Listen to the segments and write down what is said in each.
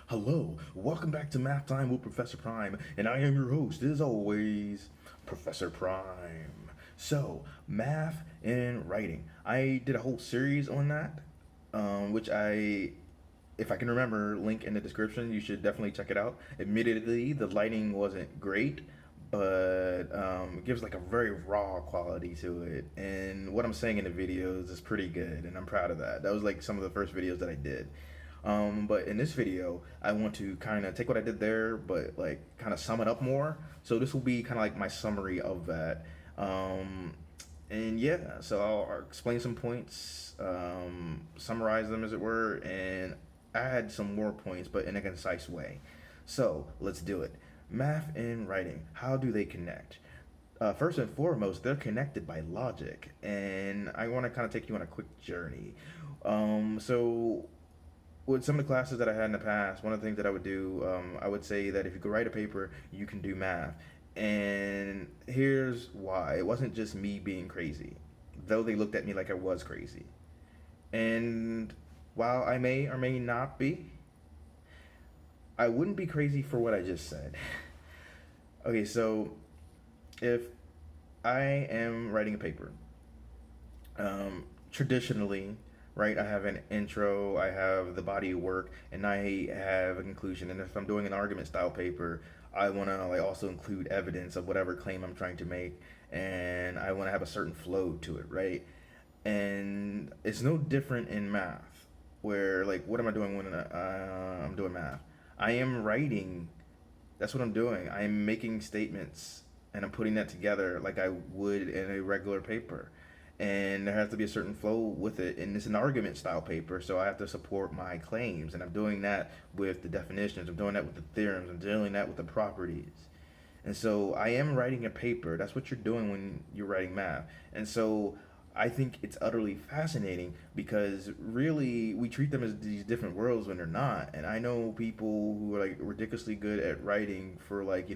Hello, welcome back to Math Time with Professor Prime, and I am your host, as always, Professor Prime. So, math and writing. I did a whole series on that, which if I can remember, link in the description. You should definitely check it out. Admittedly, the lighting wasn't great, but it gives like a very raw quality to it. And what I'm saying in the videos is pretty good, and I'm proud of that. That was like some of the first videos that I did. But in this video, I want to kind of take what I did there, but like kind of sum it up more. So this will be kind of like my summary of that. Um, and yeah, so I'll explain some points, summarize them as it were, and add some more points, but in a concise way. So let's do it. Math and writing, how do they connect? First and foremost, they're connected by logic, and I want to kind of take you on a quick journey. So with some of the classes that I had in the past, one of the things that I would do, I would say that if you could write a paper, you can do math. And here's why. It wasn't just me being crazy, though they looked at me like I was crazy. And while I may or may not be, I wouldn't be crazy for what I just said. Okay, so if I am writing a paper, traditionally, right, I have an intro, I have the body of work, and I have a conclusion. And if I'm doing an argument style paper, I want to like also include evidence of whatever claim I'm trying to make, and I want to have a certain flow to it, right? And it's no different in math, where like what am I doing when I'm doing math? I am writing. That's what I'm doing. I'm making statements and I'm putting that together like I would in a regular paper. And there has to be a certain flow with it. And it's an argument style paper, so I have to support my claims. And I'm doing that with the definitions, I'm doing that with the theorems, I'm doing that with the properties. And so I am writing a paper. That's what you're doing when you're writing math. And so I think it's utterly fascinating because really we treat them as these different worlds when they're not. And I know people who are like ridiculously good at writing for like,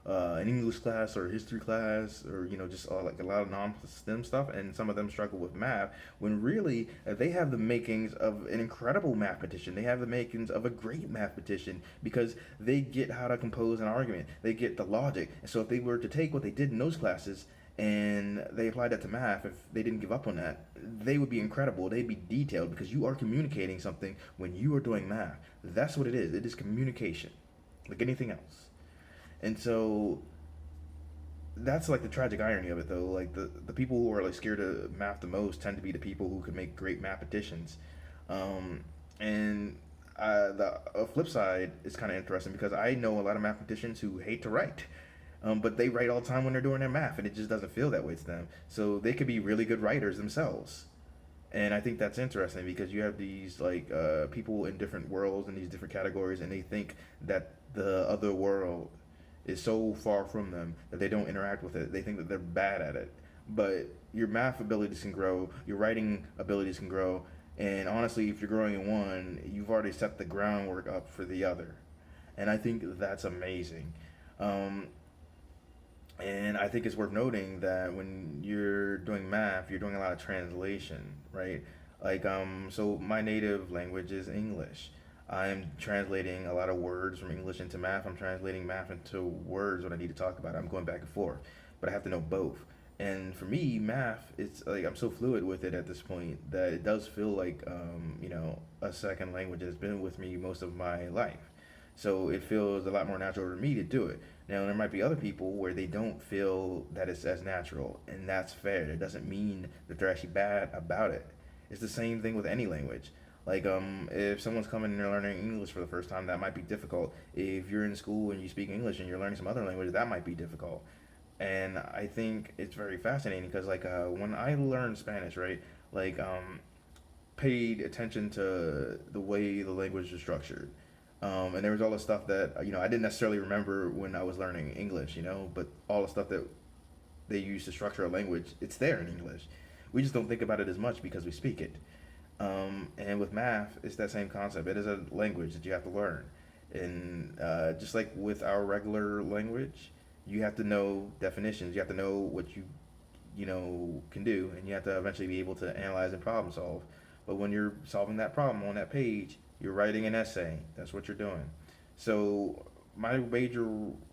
an English class or history class or, just like a lot of non STEM stuff. And some of them struggle with math when really they have the makings of an incredible mathematician. They have the makings of a great mathematician because they get how to compose an argument. They get the logic. And so if they were to take what they did in those classes and they applied that to math, if they didn't give up on that, they would be incredible. They'd be detailed because you are communicating something when you are doing math. That's what it is. It is communication, like anything else. And so that's like the tragic irony of it, though. Like the people who are like scared of math the most tend to be the people who can make great mathematicians. And the flip side is kind of interesting because I know a lot of mathematicians who hate to write. But they write all the time when they're doing their math, and it just doesn't feel that way to them. So they could be really good writers themselves, and I think that's interesting because you have these like people in different worlds and these different categories, and they think that the other world is so far from them that they don't interact with it. They think that they're bad at it, but your math abilities can grow, your writing abilities can grow, and honestly, if you're growing in one, you've already set the groundwork up for the other, and I think that's amazing. Um, and I think it's worth noting that when you're doing math, you're doing a lot of translation, right? Like, so my native language is English. I'm translating a lot of words from English into math. I'm translating math into words when I need to talk about it. I'm going back and forth, but I have to know both. And for me, math, it's like I'm so fluid with it at this point that it does feel like, a second language that's been with me most of my life. So it feels a lot more natural for me to do it. Now, there might be other people where they don't feel that it's as natural, and that's fair. It doesn't mean that they're actually bad about it. It's the same thing with any language. Like, if someone's coming and they're learning English for the first time, that might be difficult. If you're in school and you speak English and you're learning some other language, that might be difficult. And I think it's very fascinating because, like, when I learned Spanish, right, like, paid attention to the way the language is structured. And there was all the stuff that I didn't necessarily remember when I was learning English, but all the stuff that they use to structure a language, it's there in English. We just don't think about it as much because we speak it. And with math, it's that same concept. It is a language that you have to learn, and just like with our regular language, you have to know definitions. You have to know what you can do, and you have to eventually be able to analyze and problem solve. But when you're solving that problem on that page, You're writing an essay. That's what you're doing. So my major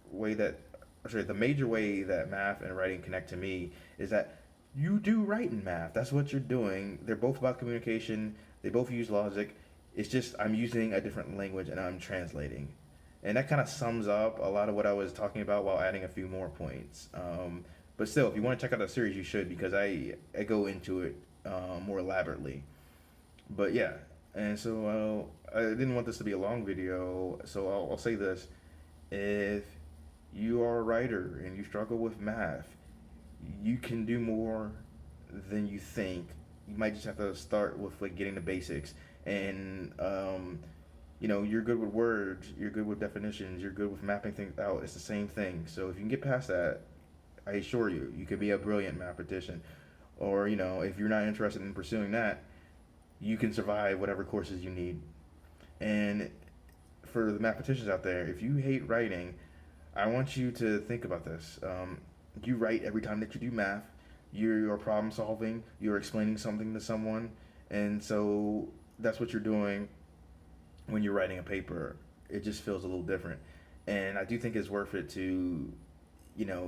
way that, sorry, the major way that math and writing connect to me is that you do write in math. That's what you're doing. They're both about communication. They both use logic. It's just I'm using a different language and I'm translating. And that kind of sums up a lot of what I was talking about while adding a few more points. But still, if you want to check out the series, you should because I go into it more elaborately. But yeah, and so I didn't want this to be a long video, so I'll say this. If you are a writer and you struggle with math, you can do more than you think. You might just have to start with like getting the basics, and you're good with words, you're good with definitions, you're good with mapping things out. It's the same thing. So if you can get past that, I assure you, you could be a brilliant mathematician. Or if you're not interested in pursuing that, you can survive whatever courses you need. And for the mathematicians out there, if you hate writing, I want you to think about this. You write every time that you do math. You're problem solving. You're explaining something to someone, and so that's what you're doing when you're writing a paper. It just feels a little different, and I do think it's worth it to,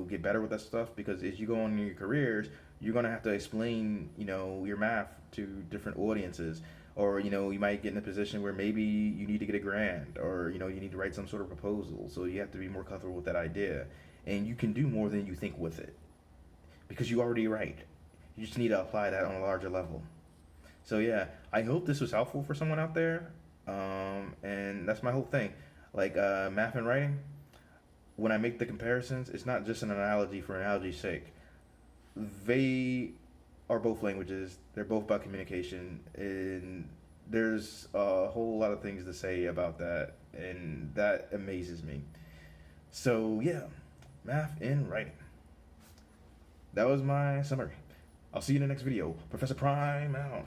get better with that stuff because as you go on in your careers, you're gonna have to explain, your math to different audiences, or you might get in a position where maybe you need to get a grant, or you need to write some sort of proposal. So you have to be more comfortable with that idea, and you can do more than you think with it because you already write. You just need to apply that on a larger level. So yeah, I hope this was helpful for someone out there. And that's my whole thing. Like math and writing, when I make the comparisons, it's not just an analogy for analogy's sake. They are both languages. They're both about communication, and there's a whole lot of things to say about that, and that amazes me. So yeah, math and writing. That was my summary. I'll see you in the next video. Professor Prime out.